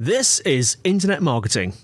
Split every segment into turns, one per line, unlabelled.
This is Internet Marketing.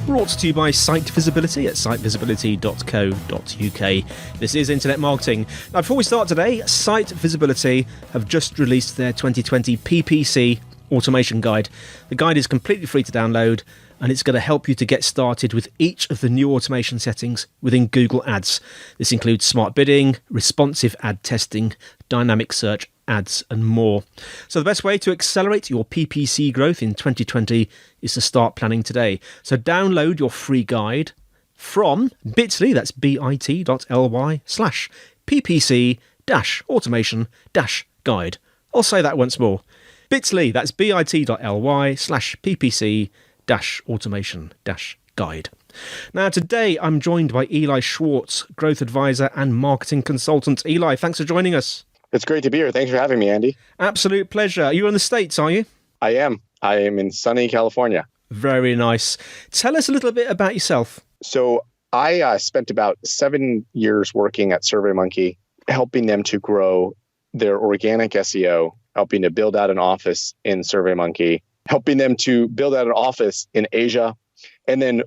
Brought to you by Site Visibility at sitevisibility.co.uk. This is Internet Marketing. Now, before we start today, Site Visibility have just released their 2020 PPC Automation Guide. The guide is completely free to download, and it's going to help you to get started with each of the new automation settings within Google Ads. This includes smart bidding, responsive ad testing, dynamic search ads, and more. So the best way to accelerate your PPC growth in 2020 is to start planning today. So download your free guide from bit.ly, that's bit.ly/ppc-automation-guide. I'll say that once more. bit.ly, that's bit.ly/ppc-automation-guide. Now, today I'm joined by Eli Schwartz, growth advisor and marketing consultant. Eli, thanks for joining us.
It's great to be here. Thanks for having me, Andy.
Absolute pleasure. You're in the States, are you?
I am. I am in sunny California.
Very nice. Tell us a little bit about yourself.
So I spent about 7 years working at SurveyMonkey, helping them to grow their organic SEO, helping to build out an office in SurveyMonkey, helping them to build out an office in Asia, and then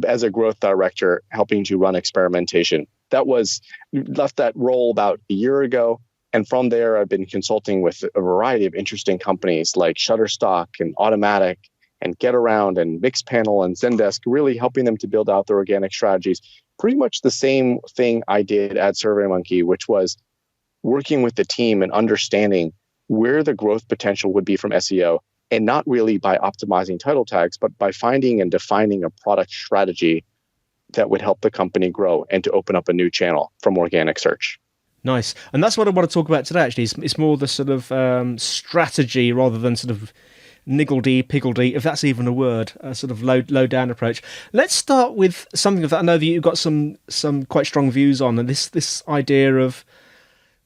as a growth director, helping to run experimentation. Left that role about a year ago. And from there, I've been consulting with a variety of interesting companies like Shutterstock and Automatic and GetAround and Mixpanel and Zendesk, really helping them to build out their organic strategies. Pretty much the same thing I did at SurveyMonkey, which was working with the team and understanding where the growth potential would be from SEO, and not really by optimizing title tags, but by finding and defining a product strategy that would help the company grow and to open up a new channel from organic search.
Nice. And that's what I want to talk about today, actually. It's more the sort of strategy rather than sort of niggledy-piggledy, if that's even a word, a sort of low-down approach. Let's start with something that I know that you've got some quite strong views on, and this idea of,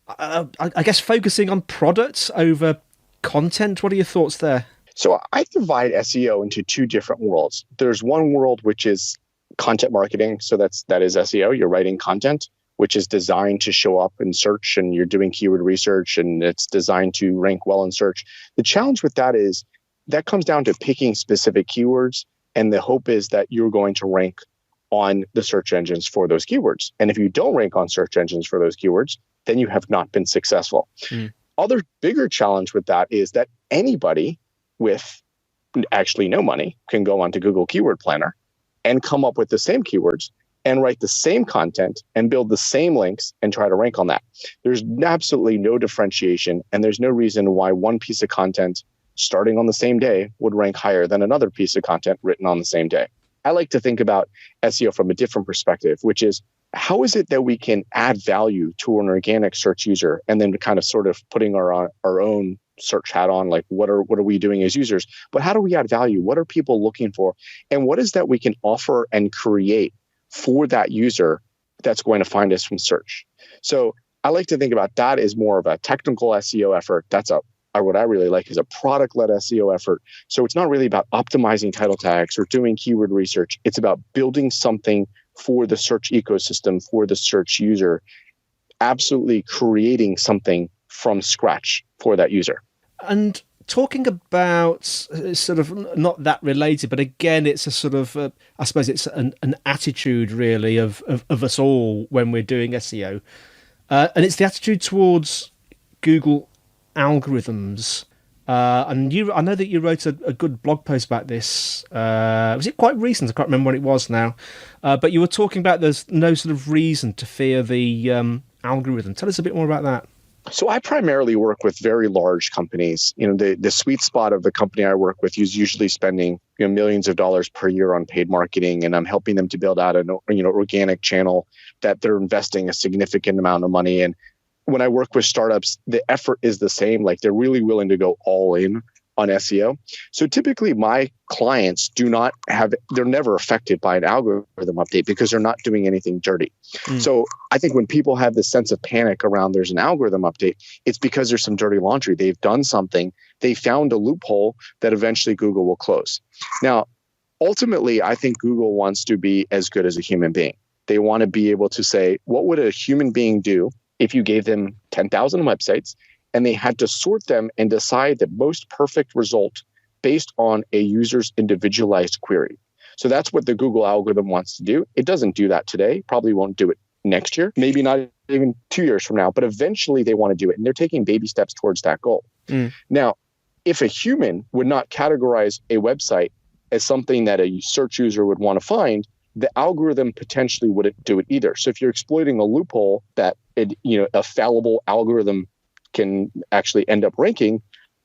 I guess, focusing on products over content. What are your thoughts there?
So I divide SEO into two different worlds. There's one world which is content marketing. So that is SEO. You're writing content, which is designed to show up in search, and you're doing keyword research, and it's designed to rank well in search. The challenge with that is that comes down to picking specific keywords, and the hope is that you're going to rank on the search engines for those keywords. And if you don't rank on search engines for those keywords, then you have not been successful. Other bigger challenge with that is that anybody with actually no money can go onto Google Keyword Planner and come up with the same keywords and write the same content and build the same links and try to rank on that. There's absolutely no differentiation, and there's no reason why one piece of content starting on the same day would rank higher than another piece of content written on the same day. I like to think about SEO from a different perspective, which is how is it that we can add value to an organic search user, and then kind of sort of putting our own search hat on, like what are we doing as users, but how do we add value? What are people looking for? And what is that we can offer and create for that user that's going to find us from search? So I like to think about that as more of a technical SEO effort. What I really like is a product-led SEO effort. So it's not really about optimizing title tags or doing keyword research. It's about building something for the search ecosystem, for the search user, absolutely creating something from scratch for that user.
And talking about sort of not that related, but again, it's a sort of, I suppose it's an attitude really of us all when we're doing SEO. And it's the attitude towards Google algorithms. And I know that you wrote a good blog post about this. Was it quite recent? I can't remember when it was now. But you were talking about there's no sort of reason to fear the algorithm. Tell us a bit more about that.
So I primarily work with very large companies. The sweet spot of the company I work with is usually spending millions of dollars per year on paid marketing, and I'm helping them to build out an organic channel that they're investing a significant amount of money in. When I work with startups, the effort is the same. Like they're really willing to go all in on SEO. So typically my clients they're never affected by an algorithm update because they're not doing anything dirty. So I think when people have this sense of panic around there's an algorithm update, it's because there's some dirty laundry. They've done something. They found a loophole that eventually Google will close. Now, Ultimately, I think Google wants to be as good as a human being. They want to be able to say, what would a human being do if you gave them 10,000 websites and they had to sort them and decide the most perfect result based on a user's individualized query? So that's what the Google algorithm wants to do. It doesn't do that today, probably won't do it next year, maybe not even 2 years from now, but eventually they want to do it. And they're taking baby steps towards that goal. Now, if a human would not categorize a website as something that a search user would want to find, the algorithm potentially wouldn't do it either. So if you're exploiting a loophole that a fallible algorithm can actually end up ranking,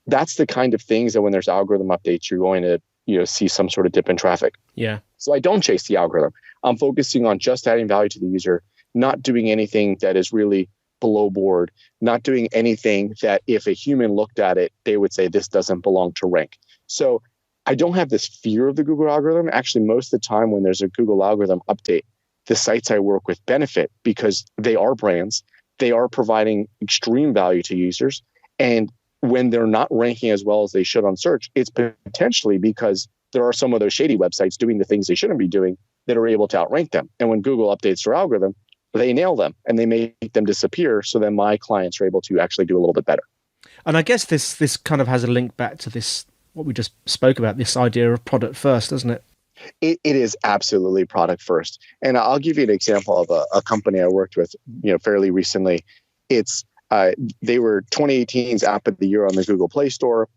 that's the kind of things that when there's algorithm updates, you're going to see some sort of dip in traffic.
Yeah.
So I don't chase the algorithm. I'm focusing on just adding value to the user, not doing anything that is really below board, not doing anything that if a human looked at it, they would say this doesn't belong to rank. So I don't have this fear of the Google algorithm. Actually, most of the time when there's a Google algorithm update, the sites I work with benefit because they are brands. They are providing extreme value to users. And when they're not ranking as well as they should on search, it's potentially because there are some of those shady websites doing the things they shouldn't be doing that are able to outrank them. And when Google updates their algorithm, they nail them and they make them disappear. So then my clients are able to actually do a little bit better.
And I guess this kind of has a link back to this, what we just spoke about, this idea of product first, doesn't it?
It is absolutely product first. And I'll give you an example of a company I worked with, fairly recently. It's they were 2018's App of the Year on the Google Play Store.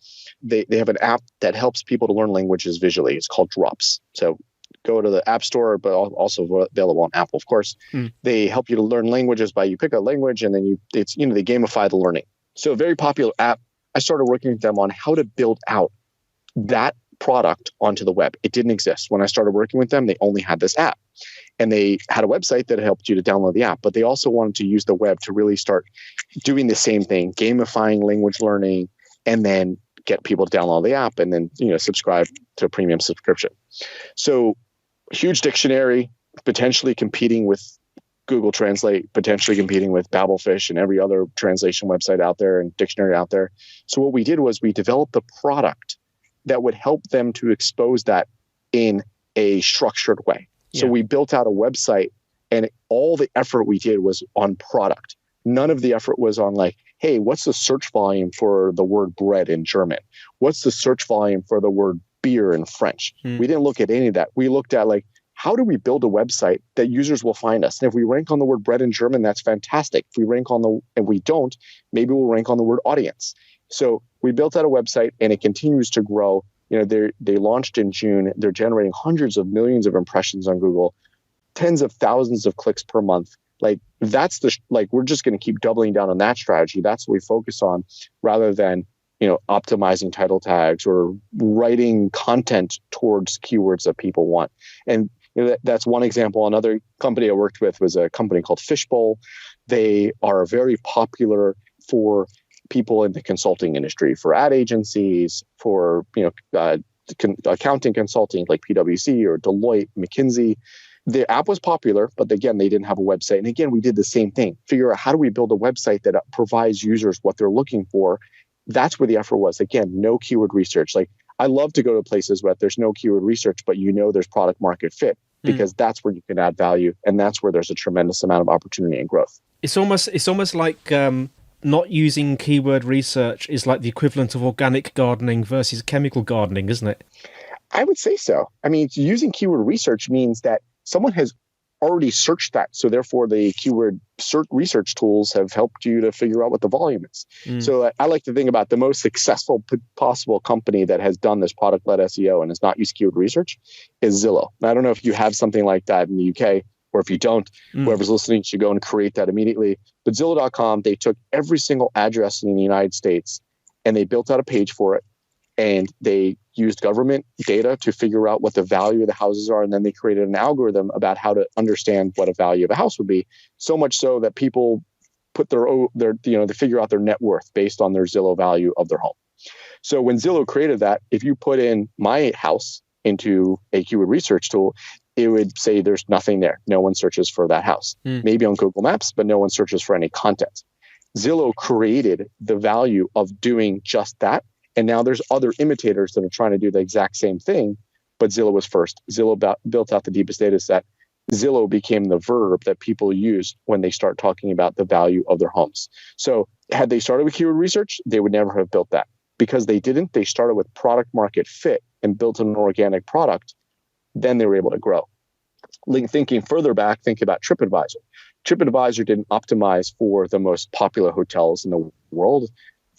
They have an app that helps people to learn languages visually. It's called Drops. So go to the App Store, but also available on Apple, of course. They help you to learn languages by you pick a language and then they gamify the learning. So a very popular app. I started working with them on how to build out that product onto the web. It didn't exist. When I started working with them, they only had this app. And they had a website that helped you to download the app, but they also wanted to use the web to really start doing the same thing, gamifying language learning, and then get people to download the app and then subscribe to a premium subscription. So huge dictionary, potentially competing with Google Translate, potentially competing with Babelfish and every other translation website out there and dictionary out there. So what we did was we developed a product that would help them to expose that in a structured way. So we built out a website and all the effort we did was on product. None of the effort was on like, hey, what's the search volume for the word bread in German? What's the search volume for the word beer in French? We didn't look at any of that. We looked at like, how do we build a website that users will find us? And if we rank on the word bread in German, that's fantastic. If we rank and we don't, maybe we'll rank on the word audience. So we built out a website and it continues to grow. They launched in June. They're generating hundreds of millions of impressions on Google, tens of thousands of clicks per month. Like we're just going to keep doubling down on that strategy. That's what we focus on rather than, optimizing title tags or writing content towards keywords that people want. And that's one example. Another company I worked with was a company called Fishbowl. They are very popular for people in the consulting industry, for ad agencies, for accounting consulting like PwC or Deloitte, McKinsey. The app was popular, but again, they didn't have a website. And again, we did the same thing. Figure out how do we build a website that provides users what they're looking for. That's where the effort was. Again, no keyword research. Like I love to go to places where there's no keyword research, but there's product market fit because that's where you can add value, and that's where there's a tremendous amount of opportunity and growth.
It's almost like not using keyword research is like the equivalent of organic gardening versus chemical gardening, isn't it?
I would say so. I mean, using keyword research means that someone has already searched that. So therefore, the keyword research tools have helped you to figure out what the volume is. So I like to think about the most successful possible company that has done this product-led SEO and has not used keyword research is Zillow. Now, I don't know if you have something like that in the UK, or if you don't, whoever's listening should go and create that immediately. But Zillow.com, they took every single address in the United States and they built out a page for it. And they used government data to figure out what the value of the houses are. And then they created an algorithm about how to understand what a value of a house would be. So much so that people put they figure out their net worth based on their Zillow value of their home. So when Zillow created that, if you put in my house into a keyword research tool, it would say there's nothing there. No one searches for that house. Maybe on Google Maps, but no one searches for any content. Zillow created the value of doing just that. And now there's other imitators that are trying to do the exact same thing, but Zillow was first. Zillow built out the deepest data set. Zillow became the verb that people use when they start talking about the value of their homes. So had they started with keyword research, they would never have built that. Because they didn't, they started with product market fit and built an organic product. Then they were able to grow. Thinking further back, think about TripAdvisor. TripAdvisor didn't optimize for the most popular hotels in the world.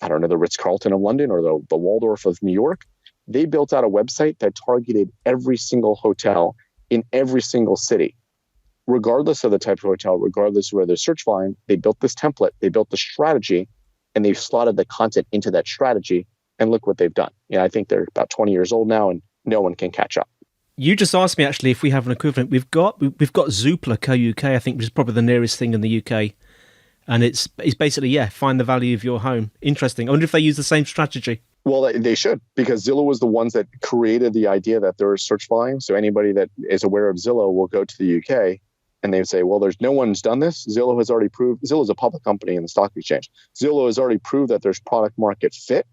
I don't know, the Ritz-Carlton of London or the Waldorf of New York. They built out a website that targeted every single hotel in every single city. Regardless of the type of hotel, regardless of where their search volume, they built this template, they built the strategy, and they've slotted the content into that strategy. And look what they've done. I think they're about 20 years old now, and no one can catch up.
You just asked me, actually, if we have an equivalent. We've got Zoopla Co.uk, I think, which is probably the nearest thing in the UK. And it's basically, find the value of your home. Interesting. I wonder if they use the same strategy.
Well, they should, because Zillow was the ones that created the idea that there is search volume. So anybody that is aware of Zillow will go to the UK and they would say, well, there's no one's done this. Zillow has already proved. Zillow is a public company in the stock exchange. Zillow has already proved that there's product market fit.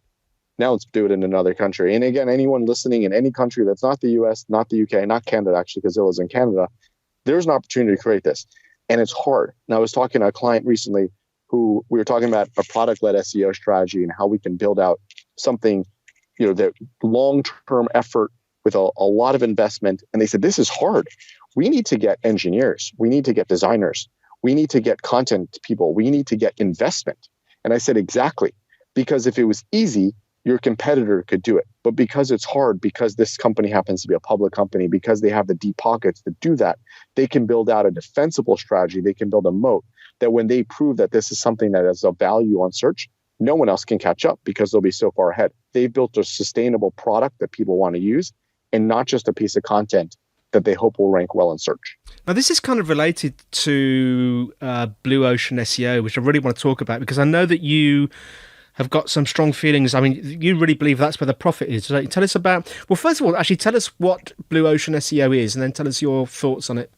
Now let's do it in another country. And again, anyone listening in any country that's not the US, not the UK, not Canada, actually, because Zillow's in Canada, there's an opportunity to create this. And it's hard. And I was talking to a client recently who we were talking about a product-led SEO strategy and how we can build out something, that long-term effort with a lot of investment. And they said, this is hard. We need to get engineers. We need to get designers. We need to get content people. We need to get investment. And I said, exactly. Because if it was easy, your competitor could do it. But because it's hard, because this company happens to be a public company, because they have the deep pockets to do that, they can build out a defensible strategy. They can build a moat that when they prove that this is something that has a value on search, no one else can catch up because they'll be so far ahead. They've built a sustainable product that people want to use and not just a piece of content that they hope will rank well in search.
Now, this is kind of related to Blue Ocean SEO, which I really want to talk about because I know that you have got some strong feelings. I mean, you really believe that's where the profit is. So tell us about, well, first of all, actually tell us what Blue Ocean SEO is and then tell us your thoughts on it.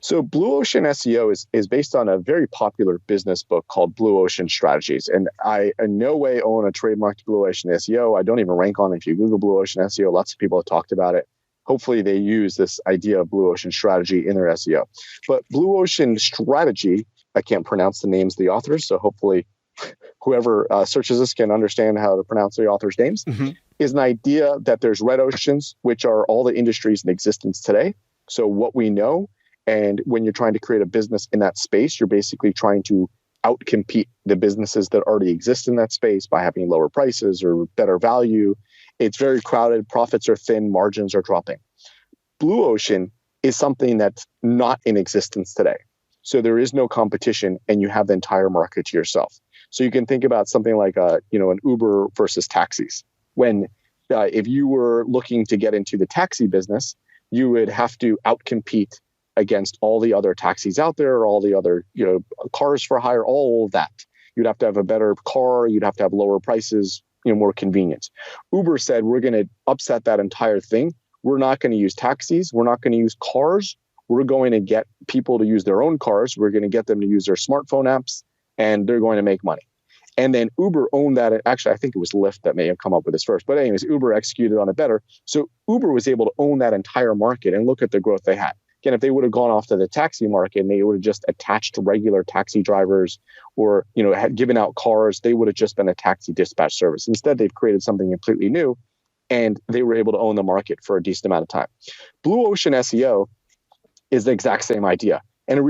So Blue Ocean SEO is based on a very popular business book called Blue Ocean Strategies. And I in no way own a trademarked Blue Ocean SEO. I don't even rank on it. If you Google Blue Ocean SEO, lots of people have talked about it. Hopefully they use this idea of Blue Ocean Strategy in their SEO. But Blue Ocean Strategy, I can't pronounce the names of the authors, so hopefully whoever searches this can understand how to pronounce the authors' names, is an idea that there's red oceans, which are all the industries in existence today. So what we know, and when you're trying to create a business in that space, you're basically trying to outcompete the businesses that already exist in that space by having lower prices or better value. It's very crowded, profits are thin, margins are dropping. Blue Ocean is something that's not in existence today. So there is no competition and you have the entire market to yourself. So you can think about something like an Uber versus taxis. When if you were looking to get into the taxi business, you would have to outcompete against all the other taxis out there, all the other cars for hire, all of that. You'd have to have a better car. You'd have to have lower prices, more convenience. Uber said, we're going to upset that entire thing. We're not going to use taxis. We're not going to use cars. We're going to get people to use their own cars. We're going to get them to use their smartphone apps, and they're going to make money. And then Uber owned that. Actually, I think it was Lyft that may have come up with this first. But anyways, Uber executed on it better. So Uber was able to own that entire market and look at the growth they had. Again, if they would have gone off to the taxi market and they would have just attached regular taxi drivers or, had given out cars, they would have just been a taxi dispatch service. Instead, they've created something completely new and they were able to own the market for a decent amount of time. Blue Ocean SEO is the exact same idea. And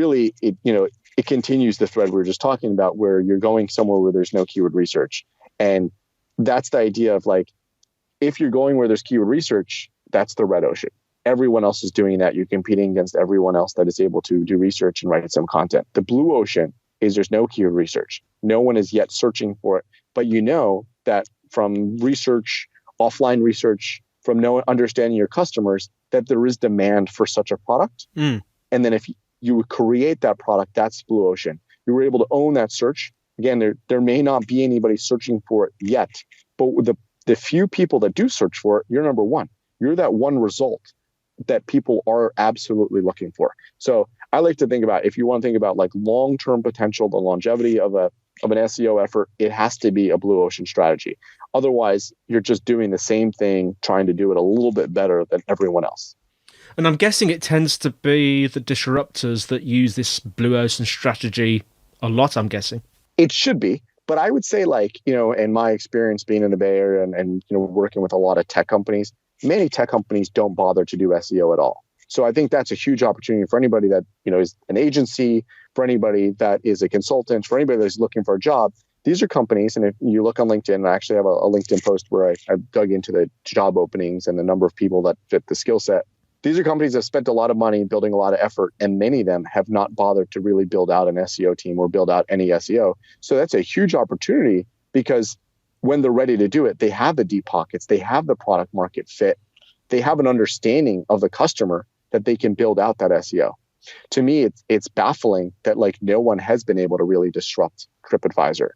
it continues the thread we were just talking about where you're going somewhere where there's no keyword research. And that's the idea of if you're going where there's keyword research, that's the red ocean. Everyone else is doing that. You're competing against everyone else that is able to do research and write some content. The blue ocean is there's no keyword research. No one is yet searching for it. But that from research, offline research, from understanding your customers, that there is demand for such a product. And then if you would create that product, that's blue ocean. You were able to own that search. Again, there may not be anybody searching for it yet, but with the few people that do search for it, you're number one. You're that one result that people are absolutely looking for. So I like to think about, if you want to think about long-term potential, the longevity of of an SEO effort, it has to be a blue ocean strategy. Otherwise, you're just doing the same thing, trying to do it a little bit better than everyone else.
And I'm guessing it tends to be the disruptors that use this blue ocean strategy a lot, I'm guessing.
It should be. But I would say, like, in my experience being in the Bay Area and working with a lot of tech companies, many tech companies don't bother to do SEO at all. So I think that's a huge opportunity for anybody that, is an agency, for anybody that is a consultant, for anybody that's looking for a job. These are companies, and if you look on LinkedIn, I actually have a LinkedIn post where I dug into the job openings and the number of people that fit the skill set. These are companies that spent a lot of money building a lot of effort, and many of them have not bothered to really build out an SEO team or build out any SEO. So that's a huge opportunity, because when they're ready to do it, they have the deep pockets, they have the product market fit, they have an understanding of the customer that they can build out that SEO. To me, it's baffling that no one has been able to really disrupt TripAdvisor.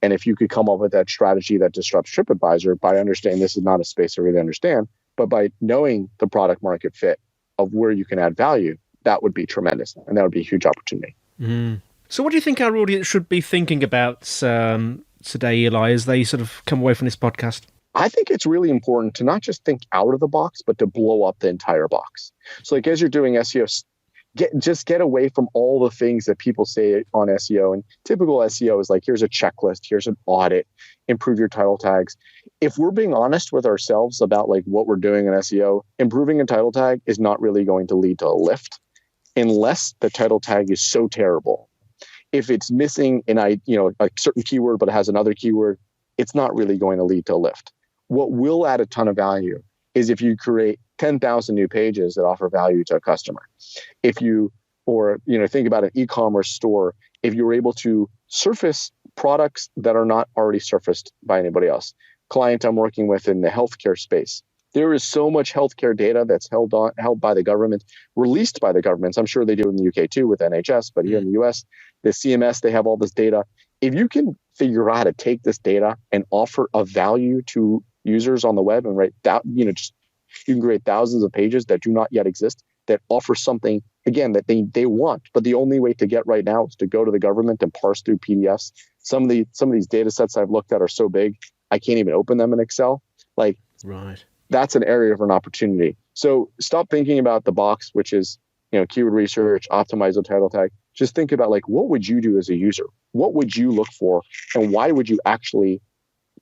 And if you could come up with that strategy that disrupts TripAdvisor by understanding this is not a space I really understand, but by knowing the product market fit of where you can add value, that would be tremendous. And that would be a huge opportunity.
Mm. So what do you think our audience should be thinking about today, Eli, as they sort of come away from this podcast?
I think it's really important to not just think out of the box, but to blow up the entire box. So as you're doing SEO, get away from all the things that people say on SEO. And typical SEO is here's a checklist, here's an audit, improve your title tags. If we're being honest with ourselves about what we're doing in SEO, improving a title tag is not really going to lead to a lift unless the title tag is so terrible. If it's missing a certain keyword, but it has another keyword, it's not really going to lead to a lift. What will add a ton of value is if you create 10,000 new pages that offer value to a customer. If you, think about an e-commerce store, if you're able to surface products that are not already surfaced by anybody else. Client I'm working with in the healthcare space, there is so much healthcare data that's held by the government, released by the governments. I'm sure they do in the UK too with NHS, but here in the US, the CMS, they have all this data. If you can figure out how to take this data and offer a value to users on the web and write that, you can create thousands of pages that do not yet exist that offer something, again, that they want. But the only way to get right now is to go to the government and parse through PDFs. Some of these data sets I've looked at are so big, I can't even open them in Excel.
Right.
That's an area of an opportunity. So stop thinking about the box, which is, keyword research, optimize the title tag. Just think about what would you do as a user? What would you look for? And why would you actually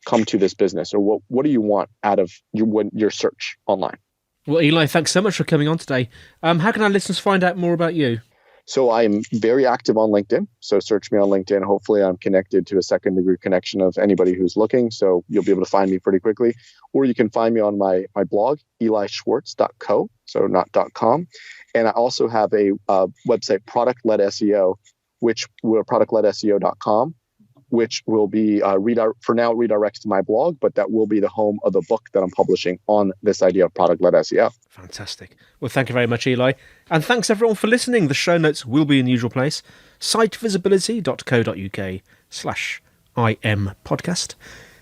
come to this business? Or what do you want out of your search online?
Well, Eli, thanks so much for coming on today. How can our listeners find out more about you?
So I'm very active on LinkedIn. So search me on LinkedIn. Hopefully I'm connected to a second degree connection of anybody who's looking. So you'll be able to find me pretty quickly. Or you can find me on my blog, elischwartz.co, so not .com. And I also have a website, Product-Led SEO, which will productledseo.com, which will be for now redirects to my blog, but that will be the home of the book that I'm publishing on this idea of product-led SEO.
Fantastic. Well, thank you very much, Eli. And thanks everyone for listening. The show notes will be in the usual place, sitevisibility.co.uk/IM podcast.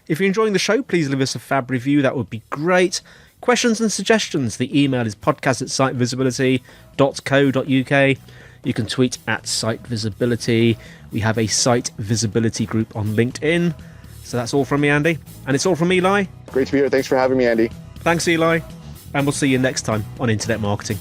If you're enjoying the show, please leave us a fab review. That would be great. Questions and suggestions, the email is podcast@sitevisibility.co.uk. You can tweet at Site Visibility. We have a Site Visibility group on LinkedIn. So that's all from me, Andy. And it's all from Eli.
Great to be here. Thanks for having me, Andy.
Thanks, Eli. And we'll see you next time on Internet Marketing.